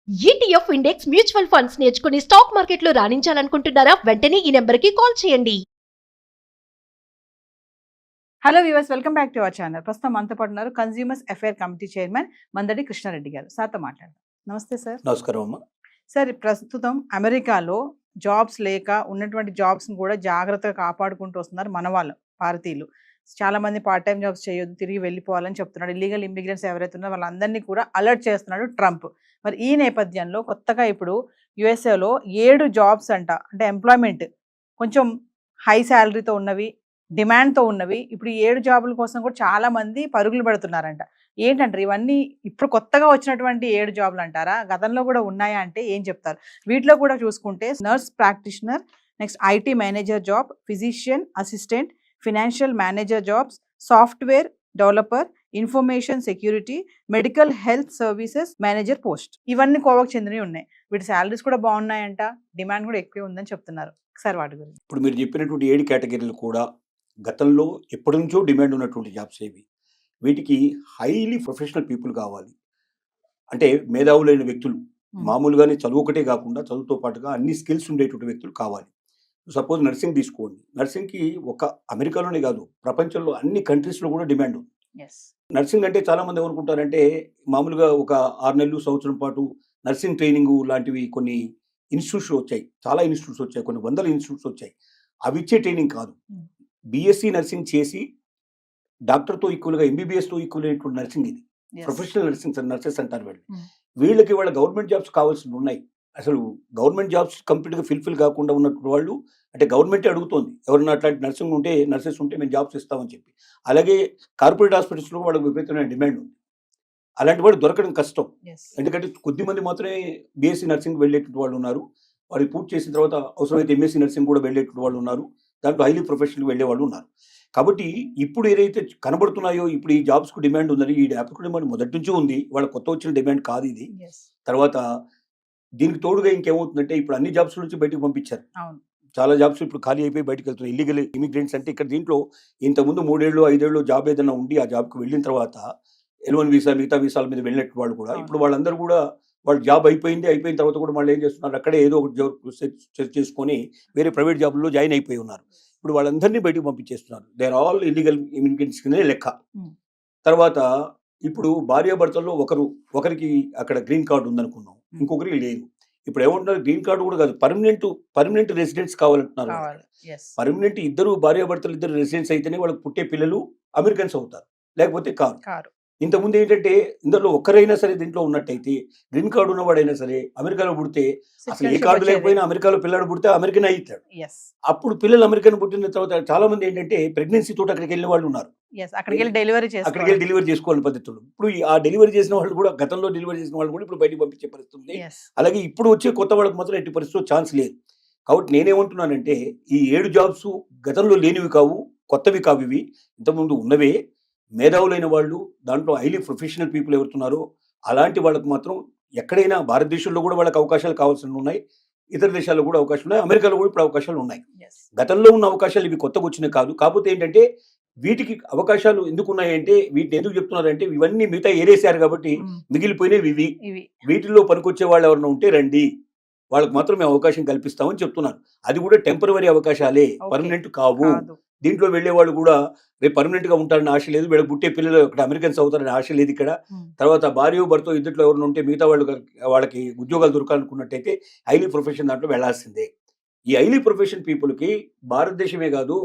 ETF index mutual funds నేర్చుకుని stock మార్కెట్లో రాణించాలనుకుంటున్నారా? వెంటనే ఈ నెంబర్కి కాల్ చేయండి. Hello viewers, welcome back to our channel. ప్రస్తుతం మనతో పాటు ఉన్నారు consumers affair committee chairman Mandadi Krishnareddy గారు. సార్తో మాట్లాడదాం. నమస్తే సార్. నమస్కారం అమ్మ. సార్, ప్రస్తుతం అమెరికాలో జాబ్స్ లేక ఉన్నటువంటి జాబ్స్ని కూడా జాగ్రత్తగా కాపాడుకుంటూ వస్తున్నారు మన వాళ్ళు, భారతీయులు. చాలా మంది పార్ట్ టైం జాబ్స్ చేయొద్దు, తిరిగి వెళ్ళిపోవాలని చెప్తున్నాడు. ఇల్లీగల్ ఇమిగ్రెంట్స్ ఎవరైతే ఉన్నారో వాళ్ళందరినీ కూడా అలర్ట్ చేస్తున్నాడు ట్రంప్. మరి ఈ నేపథ్యంలో కొత్తగా ఇప్పుడు యుఎస్ఏలో 7 జాబ్స్ అంటే ఎంప్లాయ్మెంట్ కొంచెం హై శాలరీతో ఉన్నవి, డిమాండ్తో ఉన్నవి, ఇప్పుడు ఈ 7 జాబుల కోసం కూడా చాలా మంది పరుగులు పెడుతున్నారంట. ఏంటంటారు ఇవన్నీ? ఇప్పుడు కొత్తగా వచ్చినటువంటి 7 జాబులు అంటారా? గతంలో కూడా ఉన్నాయా అంటే ఏం చెప్తారు? వీటిలో కూడా చూసుకుంటే nurse practitioner, next IT manager job, physician assistant, financial manager jobs, software developer, information security, medical health services manager post, ఇవన్నీ కోవకు చెందినవి ఉన్నాయి. వీటి శాలరీస్ కూడా బాగున్నాయంట, డిమాండ్ కూడా ఎక్కువ ఉందని చెప్తున్నారు. ఒకసారి వాటి గురించి. ఇప్పుడు మీరు చెప్పినటువంటి 7 కేటగిరీలు కూడా గతంలో ఎప్పటి నుంచో డిమాండ్ ఉన్నటువంటి జాబ్స్ ఏవి. వీటికి హైలీ ప్రొఫెషనల్ పీపుల్ కావాలి. అంటే మేధావులైన వ్యక్తులు, మామూలుగానే చదువు ఒకటే కాకుండా చదువుతో పాటుగా అన్ని స్కిల్స్ ఉండేటువంటి వ్యక్తులు కావాలి. సపోజ్ నర్సింగ్ తీసుకోండి. నర్సింగ్కి ఒక అమెరికాలోనే కాదు, ప్రపంచంలో అన్ని కంట్రీస్లో కూడా డిమాండ్ ఉంది. నర్సింగ్ అంటే చాలా మంది ఏమనుకుంటారంటే మామూలుగా ఒక 6 నెలలు సంవత్సరం పాటు నర్సింగ్ ట్రైనింగ్ లాంటివి కొన్ని ఇన్స్టిట్యూట్స్ వచ్చాయి, చాలా ఇన్స్టిట్యూట్స్ వచ్చాయి, కొన్ని వందల ఇన్స్టిట్యూట్స్ వచ్చాయి. అవి ఇచ్చే ట్రైనింగ్ కాదు. బిఎస్సి నర్సింగ్ చేసి డాక్టర్తో ఈక్వల్గా ఎంబీబీఎస్తో ఈక్వల్ అయినటువంటి నర్సింగ్ ఇది. ప్రొఫెషనల్ నర్సెస్ అంటారు వీళ్ళు. వీళ్ళకి వాళ్ళ గవర్నమెంట్ జాబ్స్ కావాల్సి ఉన్నాయి. అసలు గవర్నమెంట్ జాబ్స్ కంప్లీట్గా ఫిల్ఫిల్ కాకుండా ఉన్నటువంటి వాళ్ళు, అంటే గవర్నమెంటే అడుగుతోంది ఎవరన్నా అట్లాంటి నర్సింగ్ ఉంటే, నర్సెస్ ఉంటే మేము జాబ్స్ ఇస్తామని చెప్పి. అలాగే కార్పొరేట్ హాస్పిటల్స్లో వాళ్ళకి విపరీతమైన డిమాండ్ ఉంది. అలాంటి వాళ్ళు దొరకడం కష్టం. ఎందుకంటే కొద్దిమంది మాత్రమే బీఎస్సీ నర్సింగ్ వెళ్ళేటువంటి వాళ్ళు ఉన్నారు. వారికి పూర్తి చేసిన తర్వాత అవసరమైతే ఎంఎస్సీ నర్సింగ్ కూడా వెళ్ళేటువంటి వాళ్ళు ఉన్నారు. దాంట్లో హైలీ ప్రొఫెషనల్ వెళ్ళే వాళ్ళు ఉన్నారు. కాబట్టి ఇప్పుడు ఏదైతే కనబడుతున్నాయో, ఇప్పుడు ఈ జాబ్స్కు డిమాండ్ ఉందని, ఈ యాప్కు డిమాండ్ మొదటి నుంచి ఉంది, వాళ్ళ కొత్త వచ్చిన డిమాండ్ కాదు ఇది. తర్వాత దీనికి తోడుగా ఇంకేమవుతుందంటే, ఇప్పుడు అన్ని జాబ్స్ నుంచి బయటకు పంపించారు. చాలా జాబ్స్ ఇప్పుడు ఖాళీ అయిపోయి బయటకు వెళ్తున్నాయి. ఇల్లీగల్ ఇమిగ్రెంట్స్ అంటే ఇక్కడ దీంట్లో ఇంతకుముందు 3 ఏళ్ళు 5 ఏళ్ళు జాబ్ ఏదైనా ఉండి ఆ జాబ్కి వెళ్ళిన తర్వాత L1 వీసా, మిగతా వీసాల మీద వెళ్ళినట్టు వాళ్ళు కూడా ఇప్పుడు వాళ్ళందరూ కూడా వాళ్ళ జాబ్ అయిపోయిన తర్వాత కూడా వాళ్ళు ఏం చేస్తున్నారు, అక్కడే ఏదో ఒకటి జాబ్ సెర్చ్ చేసుకొని వేరే ప్రైవేట్ జాబ్లో జాయిన్ అయిపోయి ఉన్నారు. ఇప్పుడు వాళ్ళందరినీ బయటకు పంపించేస్తున్నారు. They are all illegal immigrants కిందనే లెక్క. తర్వాత ఇప్పుడు భార్యాభర్తల్లో ఒకరికి అక్కడ గ్రీన్ కార్డు ఉందనుకున్నాం, ఇంకొకరికి లేదు. ఇప్పుడు ఏమంటున్నారు, గ్రీన్ కార్డు కూడా కాదు, పర్మనెంట్ రెసిడెంట్స్ కావాలంటున్నారు. పర్మనెంట్ ఇద్దరు భార్యాభర్తలు ఇద్దరు రెసిడెంట్స్ అయితేనే వాళ్ళకి పుట్టే పిల్లలు అమెరికన్స్ అవుతారు, లేకపోతే కారు. ఇంతకుముందు ఏంటంటే ఇందులో ఒక్కరైనా సరే దీంట్లో ఉన్నట్టయితే, గ్రీన్ కార్డు ఉన్నవాడైనా సరే అమెరికాలో పుడితే, అసలు ఏ కార్డు లేకపోయినా అమెరికాలో పిల్లడు పుడితే అమెరికన్ అవుతాడు. అప్పుడు పిల్లలు అమెరికన్ పుట్టిన తర్వాత చాలా మంది ఏంటంటే ప్రెగ్నెన్సీ తోటి అక్కడికి వెళ్ళిన వాళ్ళు ఉన్నారు. అక్కడికి వెళ్ళి డెలివరీ చేసుకోవాలని పద్ధతులు. ఇప్పుడు ఆ డెలివరీ చేసిన వాళ్ళు కూడా, గతంలో డెలివరీ చేసిన వాళ్ళు కూడా ఇప్పుడు బయటకు పంపించే పరిస్థితి ఉంది. అలాగే ఇప్పుడు వచ్చే కొత్త వాళ్ళకి మాత్రం ఎట్టి పరిస్థితిలో ఛాన్స్ లేదు. కాబట్టి నేనేమంటున్నానంటే, ఈ 7 జాబ్స్ గతంలో లేనివి కావు, కొత్తవి కావు. ఇవి ఇంతకుముందు ఉన్నవే. మేధావులైన వాళ్ళు, దాంట్లో హైలీ ప్రొఫెషనల్ పీపుల్ ఎవరుతున్నారో అలాంటి వాళ్ళకి మాత్రం ఎక్కడైనా భారతదేశంలో కూడా వాళ్ళకి అవకాశాలు కావాల్సి ఉన్నాయి, ఇతర దేశాల్లో కూడా అవకాశాలు ఉన్నాయి, అమెరికాలో కూడా ఇప్పుడు అవకాశాలు ఉన్నాయి. గతంలో ఉన్న అవకాశాలు ఇవి కొత్తగా వచ్చినాయి కాదు. కాకపోతే ఏంటంటే వీటికి అవకాశాలు ఎందుకు ఉన్నాయంటే, వీటిని ఎందుకు చెప్తున్నారంటే, ఇవన్నీ మిగతా ఏరేశారు కాబట్టి మిగిలిపోయినవి ఇవి. వీటిల్లో పనికొచ్చే వాళ్ళు ఎవరైనా ఉంటే రండి, వాళ్ళకి మాత్రం మేము అవకాశం కల్పిస్తామని చెప్తున్నారు. అది కూడా టెంపరవరీ అవకాశాలే, పర్మనెంట్ కావు. దీంట్లో వెళ్లే వాళ్ళు కూడా రేపు పర్మనెంట్ గా ఉంటారని ఆశ లేదు, వీళ్ళకి పుట్టే పిల్లలు ఇక్కడ అమెరికన్స్ అవుతారని ఆశ లేదు ఇక్కడ. తర్వాత భార్య భర్త ఇద్దరిలో ఎవరైనా ఉంటే మిగతా వాళ్ళకి ఉద్యోగాలు దొరకాలనుకున్నట్టయితే హైలీ ప్రొఫెషన్ దాంట్లో వెళ్లాల్సిందే. ఈ హైలీ ప్రొఫెషన్ పీపుల్కి భారతదేశమే కాదు,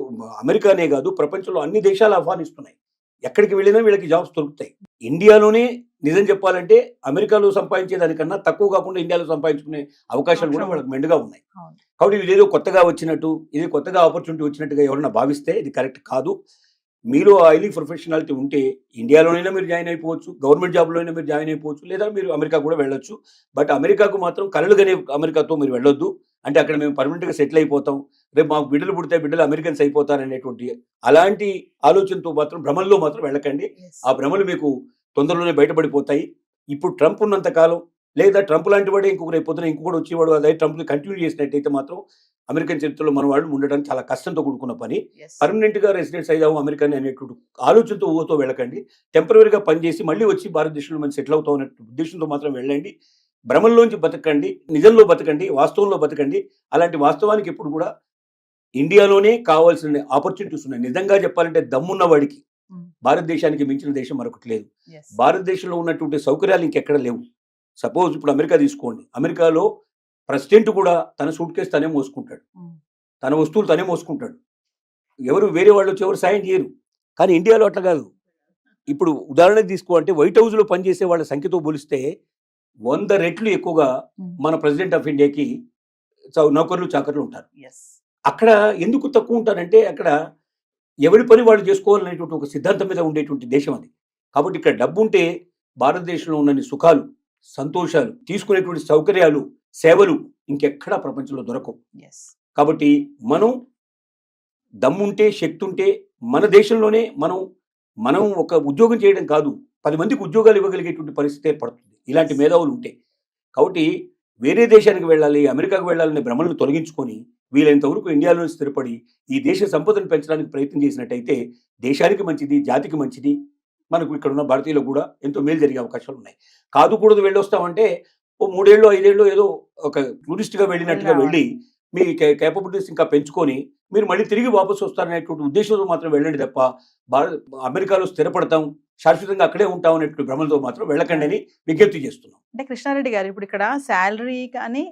అమెరికానే కాదు, ప్రపంచంలో అన్ని దేశాలు ఆహ్వానిస్తున్నాయి. ఎక్కడికి వెళ్ళినా వీళ్ళకి జాబ్స్ దొరుకుతాయి. ఇండియాలోనే నిజం చెప్పాలంటే అమెరికాలో సంపాదించే దానికన్నా తక్కువ కాకుండా ఇండియాలో సంపాదించుకునే అవకాశాలు కూడా వాళ్ళకి మెండుగా ఉన్నాయి. కాబట్టి ఇదేదో కొత్తగా వచ్చినట్టు, ఇది కొత్తగా ఆపర్చునిటీ వచ్చినట్టుగా ఎవరైనా భావిస్తే ఇది కరెక్ట్ కాదు. మీలో హైలీ ప్రొఫెషనాలిటీ ఉంటే ఇండియాలోనైనా మీరు జాయిన్ అయిపోవచ్చు, గవర్నమెంట్ జాబ్లోనైనా మీరు జాయిన్ అయిపోవచ్చు, లేదా మీరు అమెరికా కూడా వెళ్ళొచ్చు. బట్ అమెరికాకు మాత్రం కలలుగానే అమెరికాతో మీరు వెళ్ళొద్దు. అంటే అక్కడ మేము పర్మనెంట్గా సెటిల్ అయిపోతాం, రేపు మాకు బిడ్డలు పుడితే బిడ్డలు అమెరికన్స్ అయిపోతారనేటువంటి అలాంటి ఆలోచనతో మాత్రం, భ్రమల్లో మాత్రం వెళ్ళకండి. ఆ భ్రమలు మీకు తొందరలోనే బయటపడిపోతాయి. ఇప్పుడు ట్రంప్ ఉన్నంత కాలం, లేదా ట్రంప్ లాంటి వాడే రేపు పొద్దున ఇంకొకటి వచ్చేవాడు, అదే ట్రంప్ని కంటిన్యూ చేసినట్టయితే మాత్రం అమెరికన్ చరిత్రలో మన వాళ్ళు ఉండడానికి చాలా కష్టంతో కూడుకున్న పని. పర్మనెంట్గా రెసిడెంట్స్ అయ్యాము అమెరికన్ అనేటువంటి ఆలోచనతో ఊహతో వెళ్ళకండి. టెంపరీగా పనిచేసి మళ్ళీ వచ్చి భారతదేశంలో మనం సెటిల్ అవుతాం అనే ఉద్దేశంతో మాత్రం వెళ్ళండి. భ్రమంలోంచి బతకండి, నిజంలో బతకండి, వాస్తవంలో బతకండి. అలాంటి వాస్తవానికి ఇప్పుడు కూడా ఇండియాలోనే కావాల్సిన ఆపర్చునిటీస్ ఉన్నాయి. నిజంగా చెప్పాలంటే దమ్మున్న వాడికి భారతదేశానికి మించిన దేశం మరొకటి లేదు. భారతదేశంలో ఉన్నటువంటి సౌకర్యాలు ఇంకెక్కడ లేవు. సపోజ్ ఇప్పుడు అమెరికా తీసుకోండి. అమెరికాలో ప్రెసిడెంట్ కూడా తన సూట్ కేసు తనే మోసుకుంటాడు, తన వస్తువులు తనే మోసుకుంటాడు. ఎవరు వేరే వాళ్ళు వచ్చి ఎవరు సాయం చేయరు. కానీ ఇండియాలో అట్లా కాదు. ఇప్పుడు ఉదాహరణ తీసుకోవాలంటే వైట్ హౌస్లో పనిచేసే వాళ్ళ సంఖ్యతో పోలిస్తే 100 రెట్లు ఎక్కువగా మన ప్రెసిడెంట్ ఆఫ్ ఇండియాకి నౌకర్లు చాకర్లు ఉంటారు. అక్కడ ఎందుకు తక్కువ ఉంటారంటే అక్కడ ఎవరి పని వాళ్ళు చేసుకోవాలనేటువంటి ఒక సిద్ధాంతం మీద ఉండేటువంటి దేశం అది. కాబట్టి ఇక్కడ డబ్బు ఉంటే భారతదేశంలో ఉన్న సుఖాలు, సంతోషాలు, తీసుకునేటువంటి సౌకర్యాలు, సేవలు ఇంకెక్కడా ప్రపంచంలో దొరకవు. కాబట్టి మనం దమ్ముంటే, శక్తి ఉంటే మన దేశంలోనే మనం ఒక ఉద్యోగం చేయడం కాదు, 10 మందికి ఉద్యోగాలు ఇవ్వగలిగేటువంటి పరిస్థితి ఏర్పడుతుంది ఇలాంటి మేధావులు ఉంటే. కాబట్టి వేరే దేశానికి వెళ్ళాలి, అమెరికాకు వెళ్ళాలనే భ్రమలను తొలగించుకొని వీలైనంత వరకు ఇండియాలో స్థిరపడి ఈ దేశ సంపదను పెంచడానికి ప్రయత్నం చేసినట్టయితే దేశానికి మంచిది, జాతికి మంచిది, మనకు ఇక్కడ ఉన్న భారతీయులకు కూడా ఎంతో మేలు జరిగే అవకాశాలు ఉన్నాయి. కాదు కూడదు వెళ్ళొస్తామంటే ఓ 3 ఏళ్ళు 5 ఏళ్ళు ఏదో ఒక టూరిస్ట్గా వెళ్ళినట్టుగా వెళ్ళి మీ కేపబిలిటీస్ ఇంకా పెంచుకొని మీరు మళ్ళీ తిరిగి వాపసు వస్తారనేటువంటి ఉద్దేశంతో మాత్రం వెళ్ళండి తప్ప అమెరికాలో స్థిరపడతాం, శాశ్వతంగా అక్కడే ఉంటాం అనేటువంటి భ్రమలతో మాత్రం వెళ్ళకండి అని విజ్ఞప్తి చేస్తున్నాం. అంటే కృష్ణారెడ్డి గారు ఇప్పుడు ఇక్కడ శాలరీ కానీ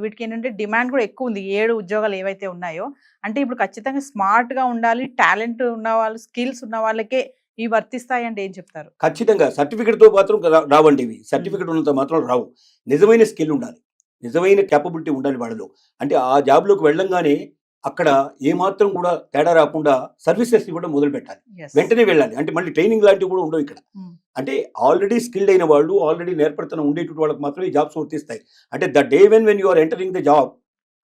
వీటికి ఏంటంటే డిమాండ్ కూడా ఎక్కువ ఉంది. 7 ఉద్యోగాలు ఏవైతే ఉన్నాయో అంటే ఇప్పుడు ఖచ్చితంగా స్మార్ట్ గా ఉండాలి, టాలెంట్ ఉన్న వాళ్ళు, స్కిల్స్ ఉన్న వాళ్ళకే ఇవి వర్తిస్తాయి అంటే ఏం చెప్తారు? ఖచ్చితంగా సర్టిఫికెట్తో మాత్రం రావండి ఇవి. సర్టిఫికెట్ ఉన్నంత మాత్రం రావు. నిజమైన స్కిల్ ఉండాలి, నిజమైన క్యాపబిలిటీ ఉండాలి వాళ్ళలో. అంటే ఆ జాబ్లోకి వెళ్ళంగానే అక్కడ ఏమాత్రం కూడా తేడా రాకుండా సర్వీసెస్ ఇవ్వడం మొదలు పెట్టాలి, వెంటనే వెళ్ళాలి. అంటే మళ్ళీ ట్రైనింగ్ లాంటివి కూడా ఉండవు ఇక్కడ. అంటే ఆల్రెడీ స్కిల్డ్ అయిన వాళ్ళు, ఆల్రెడీ నేర్పడుతున్న ఉండేటువంటి వాళ్ళకి మాత్రం ఈ జాబ్స్ వర్తిస్తాయి. అంటే the day when you are entering the job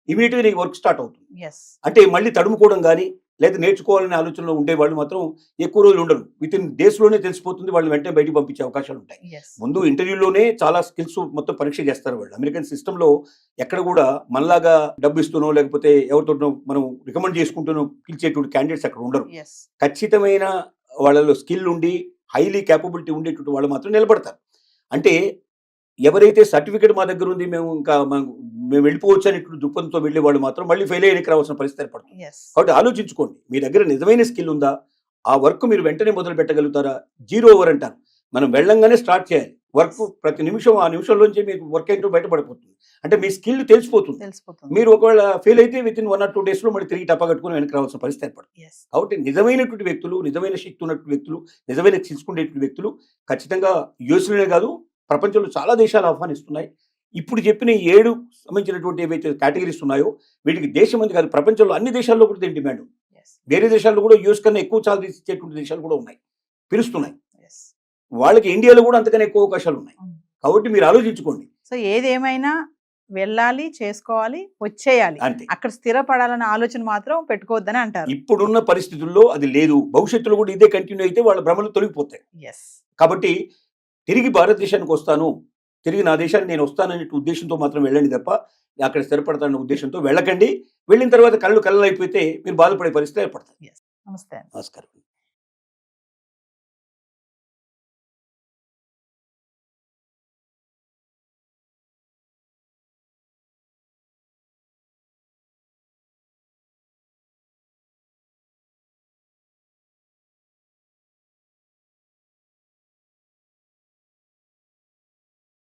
ఇమీడియట్గా నీకు వర్క్ స్టార్ట్ అవుతుంది. అంటే మళ్ళీ తడుముకోవడం కానీ లేదా నేర్చుకోవాలనే ఆలోచనలో ఉండే వాళ్ళు మాత్రం ఎక్కువ రోజులు ఉండరు. విత్ ఇన్ డేస్లోనే తెలిసిపోతుంది, వాళ్ళు వెంటనే బయటికి పంపించే అవకాశాలు ఉంటాయి. ముందు ఇంటర్వ్యూలోనే చాలా స్కిల్స్ మొత్తం పరీక్ష చేస్తారు వాళ్ళు. అమెరికన్ సిస్టంలో ఎక్కడ కూడా మనలాగా డబ్బు ఇస్తూనో లేకపోతే ఎవరితోనో మనం రికమెండ్ చేసుకుంటూనో పిలిచేటువంటి క్యాండిడేట్స్ అక్కడ ఉండరు. ఖచ్చితమైన వాళ్ళలో స్కిల్ ఉండి హైలీ క్యాపబిలిటీ ఉండేటువంటి వాళ్ళు మాత్రం నిలబడతారు. అంటే ఎవరైతే సర్టిఫికేట్ మా దగ్గర ఉంది, మేము వెళ్ళిపోవచ్చు అని దృక్పథంతో వెళ్ళే వాళ్ళు మాత్రం మళ్ళీ ఫెయిల్ అయ్యడానికి రావాల్సిన పరిస్థితి ఏర్పడుతుంది. కాబట్టి ఆలోచించుకోండి, మీ దగ్గర నిజమైన స్కిల్ ఉందా, ఆ వర్క్ మీరు వెంటనే మొదలు పెట్టగలుగుతారా? 0 ఓవర్ అంటారు. మనం వెళ్ళంగానే స్టార్ట్ చేయాలి వర్క్. ప్రతి నిమిషం ఆ నిమిషంలోంచి మీకు వర్క్ ఏంటో బయటపడిపోతుంది. అంటే మీ స్కిల్ తెలిసిపోతుంది. మీరు ఒకవేళ ఫెయిల్ అయితే విత్ ఇన్ 1 or 2 days మళ్ళీ తిరిగి టపా కట్టుకుని వెనక్కి రావాల్సిన పరిస్థితి ఏర్పడుతుంది. కాబట్టి నిజమైనటువంటి వ్యక్తులు, నిజమైన శక్తి ఉన్నటువంటి వ్యక్తులు, నిజమైన తీసుకునేటువంటి వ్యక్తులు ఖచ్చితంగా యూఎస్లోనే కాదు ప్రపంచంలో చాలా దేశాలు ఆహ్వానిస్తున్నాయి. ఇప్పుడు చెప్పిన 7 సంబంధించినటువంటి ఏవైతే కేటగిరీస్ ఉన్నాయో వీటికి దేశం మంది కాదు, ప్రపంచంలో అన్ని దేశాల్లో కూడా దీని డిమాండ్ ఉంది. వేరే దేశాల్లో కూడా యూఎస్ కన్నా ఎక్కువ చాలా ఇచ్చేటువంటి దేశాలు కూడా ఉన్నాయి, పిలుస్తున్నాయి. వాళ్ళకి ఇండియాలో కూడా అంతకన్నా ఎక్కువ అవకాశాలు ఉన్నాయి. కాబట్టి మీరు ఆలోచించుకోండి. సో ఏదేమైనా వెళ్ళాలి, చేసుకోవాలి, వచ్చేయాలి, అంతే. అక్కడ స్థిరపడాలన్న ఆలోచన మాత్రం పెట్టుకోవద్దని అంటారు. ఇప్పుడున్న పరిస్థితుల్లో అది లేదు. భవిష్యత్తులో కూడా ఇదే కంటిన్యూ అయితే వాళ్ళ భ్రమలు తొలగిపోతాయి. కాబట్టి తిరిగి భారతదేశానికి వస్తాను, తిరిగి నా దేశానికి నేను వస్తాననే ఉద్దేశంతో మాత్రం వెళ్ళండి తప్ప అక్కడ స్థిరపడతానన్న ఉద్దేశంతో వెళ్ళకండి. వెళ్ళిన తర్వాత కళ్ళు అయిపోతే మీరు బాధపడే పరిస్థితి ఏర్పడతాయి. నమస్తే. నమస్కారం.